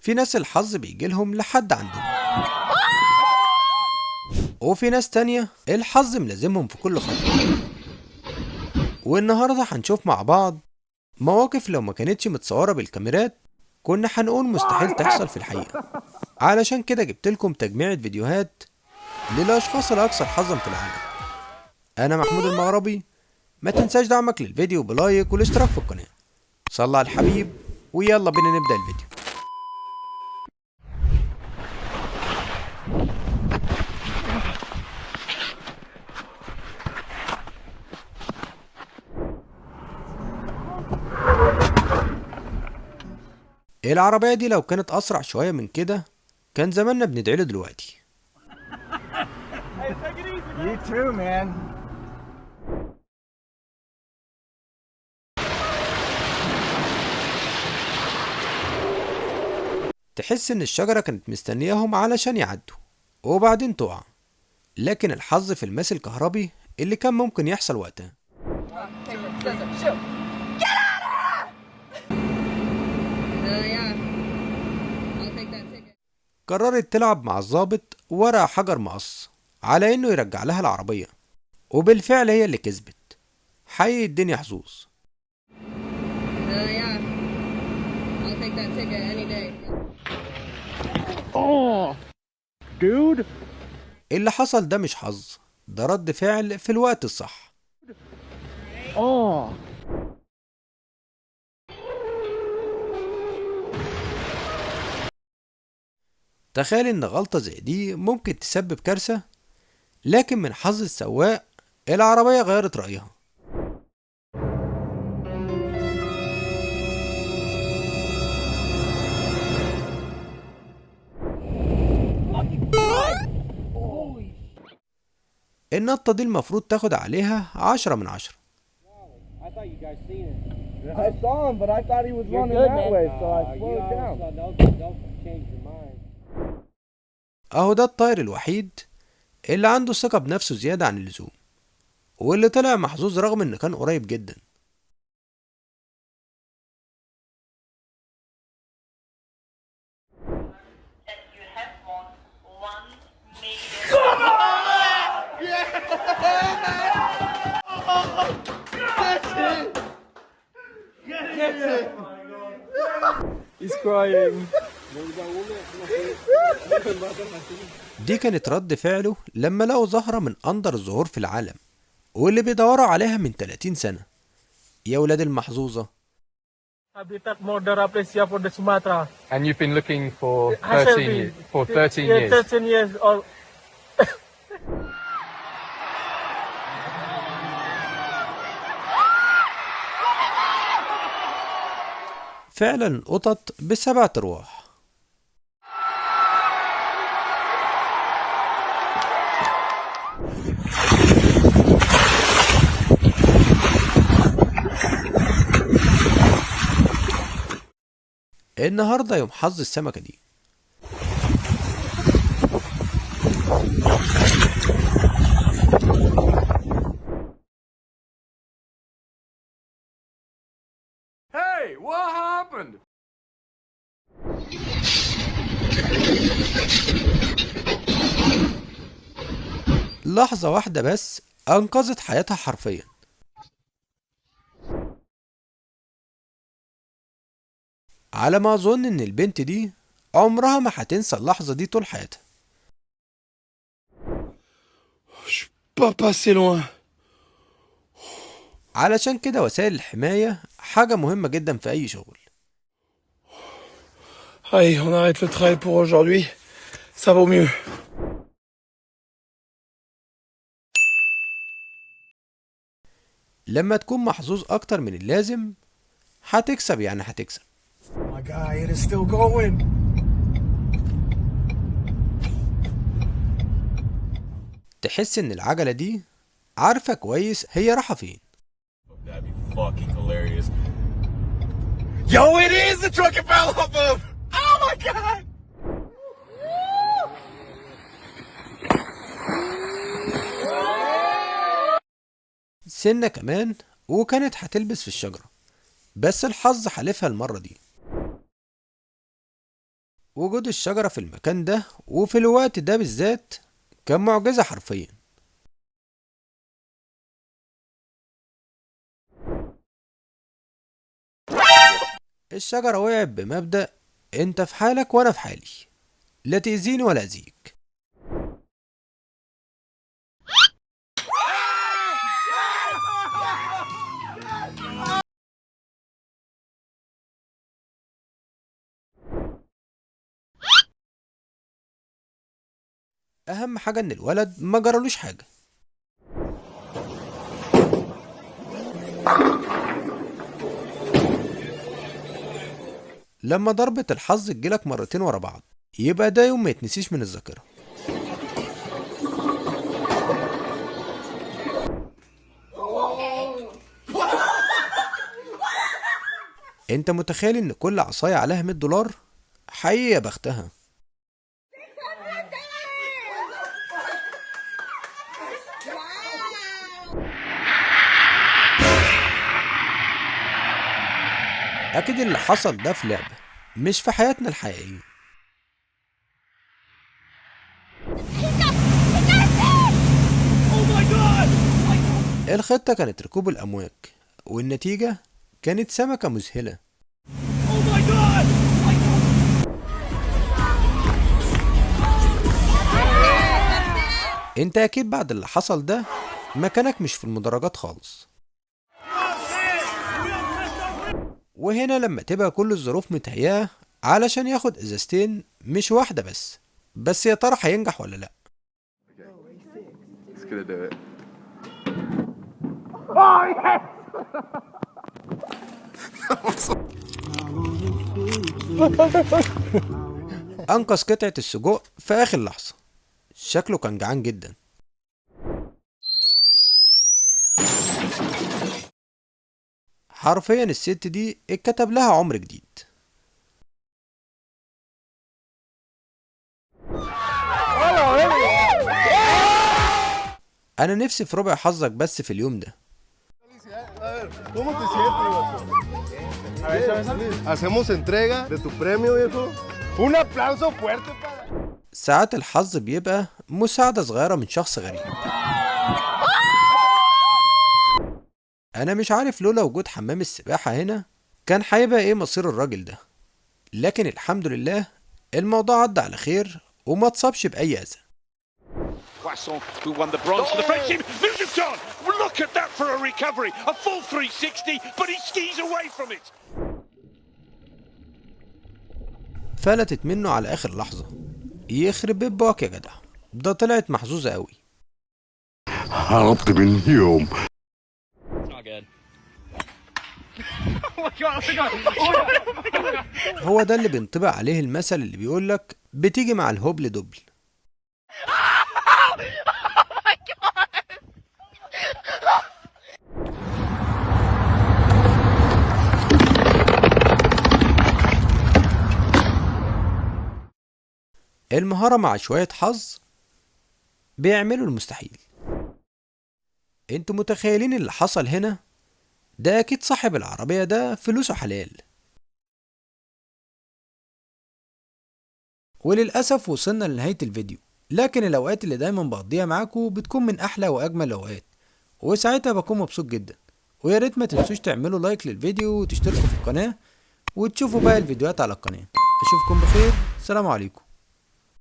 في ناس الحظ بيجيلهم لحد عندهم، وفي ناس تانية الحظ ملازمهم في كل خطوة. والنهاردة هنشوف مع بعض مواقف لو ما كانتش متصورة بالكاميرات كنا هنقول مستحيل تحصل في الحقيقة. علشان كده جبتلكم تجميعة فيديوهات للأشخاص الأكثر حظا في العالم. أنا محمود المغربي. ما تنساش دعمك للفيديو بلايك والاشتراك في القناة. صلى على الحبيب ويلا بينا نبدأ الفيديو. العربية دي لو كانت أسرع شوية من كده كان زماننا بندعيله دلوقتي. You too, man. تحس إن الشجرة كانت مستنياهم علشان يعدوا وبعدين تقع، لكن الحظ في الماس الكهربي اللي كان ممكن يحصل وقتها. قررت تلعب مع الضابط ورقة حجر مقص على إنه يرجع لها العربية، وبالفعل هي اللي كسبت. حقيقي الدنيا حظوظ. Oh, dude. اللي حصل ده مش حظ، ده رد فعل في الوقت الصح. Oh. تخيل إن غلطة زي دي ممكن تسبب كارثة، لكن من حظ السواق العربية غيرت رأيها. النطة دي المفروض تاخد عليها 10 من 10. I thought you guys seen it. I saw him, but I thought he was running good, that man. way, so I You slowed all of a down. sudden, don't change your mind. أهو ده الطائر الوحيد اللي عنده ثقة بنفسه زيادة عن اللزوم، واللي طلع محظوظ رغم إنه كان قريب جدا. And you have won 1 million. He's crying. دي كانت رد فعله لما لقوا زهرة من أندر الزهور في العالم، واللي بيدوروا عليها من 30 سنة. يا ولاد المحظوظة. Habitat modern Apresia for the Sumatra. And you've been looking for Has 13 been- years. For 13 yeah, years. 13 years old. فعلا القطط ب7 أرواح. النهاردة يوم حظ السمكة دي. Hey, what happened? لحظة واحدة بس أنقذت حياتها حرفيا. على ما أظن إن البنت دي عمرها ما هتنسى اللحظة دي طول حياتها. Pas passer loin. علشان كده وسائل الحماية حاجة مهمة جدا في أي شغل. Allez, on arrête le travail pour aujourd'hui. Ça vaut mieux. لما تكون محظوظ أكتر من اللازم هتكسب، يعني هتكسب. My guy, it is still going. تحس إن العجلة دي عارفة كويس هي رايحة فين. That'd be fucking hilarious. Yo, it is the truck it fell off of. Oh my god. سنة كمان وكانت هتلبس في الشجرة، بس الحظ حالفها المرة دي. وجود الشجرة في المكان ده وفي الوقت ده بالذات كان معجزة حرفيا. الشجرة وقعت بمبدأ انت في حالك وانا في حالي، لا تأذيني ولا أذيك. أهم حاجة إن الولد ما جرالوش حاجة. لما ضربة الحظ تجيلك مرتين ورا بعض يبقى ده يوم ما يتنسيش من الذاكرة. انت متخيل ان كل عصاية عليها $100؟ حقيقي يا بختها. اكيد اللي حصل ده في لعبة مش في حياتنا الحقيقية. الخطة كانت ركوب الأمواج والنتيجة كانت سمكة مذهلة. انت اكيد بعد اللي حصل ده مكانك مش في المدرجات خالص. وهنا لما تبقى كل الظروف متهيئة علشان ياخد ازازتين مش واحدة بس يا ترى هينجح ولا لا؟ انقذ قطعة السجق في اخر لحظة. شكله كان جعان جدا. حرفيا الست دي اتكتب لها عمر جديد. انا نفسي في ربع حظك بس في اليوم ده. ساعات الحظ بيبقى مساعدة صغيرة من شخص غريب. انا مش عارف لولا وجود حمام السباحة هنا كان هيبقى ايه مصير الراجل ده، لكن الحمد لله الموضوع عدى على خير وما اتصابش بأي أذى. Poisson, who won the bronze for the French team. Vuitton, look at that for a recovery. A full 360, but he skis away from it. فلتت منه على آخر لحظة. يخرب بيت بواك يا جدع، ده طلعت محظوظة قوي. هربت من يوم. هو ده اللي بينطبق عليه المثل اللي بيقولك بتيجي مع الهبل دبل. المهارة مع شوية حظ بيعملوا المستحيل. انتوا متخيلين اللي حصل هنا؟ ده اكيد صاحب العربية ده فلوسه حلال. وللأسف وصلنا لنهاية الفيديو، لكن الأوقات اللي دايما بقضيها معاكم بتكون من أحلى وأجمل الأوقات، وساعتها بكون مبسوط جدا. وياريت ما تنسوش تعملوا لايك للفيديو وتشتركوا في القناة وتشوفوا باقي الفيديوهات على القناة. أشوفكم بخير، سلام عليكم.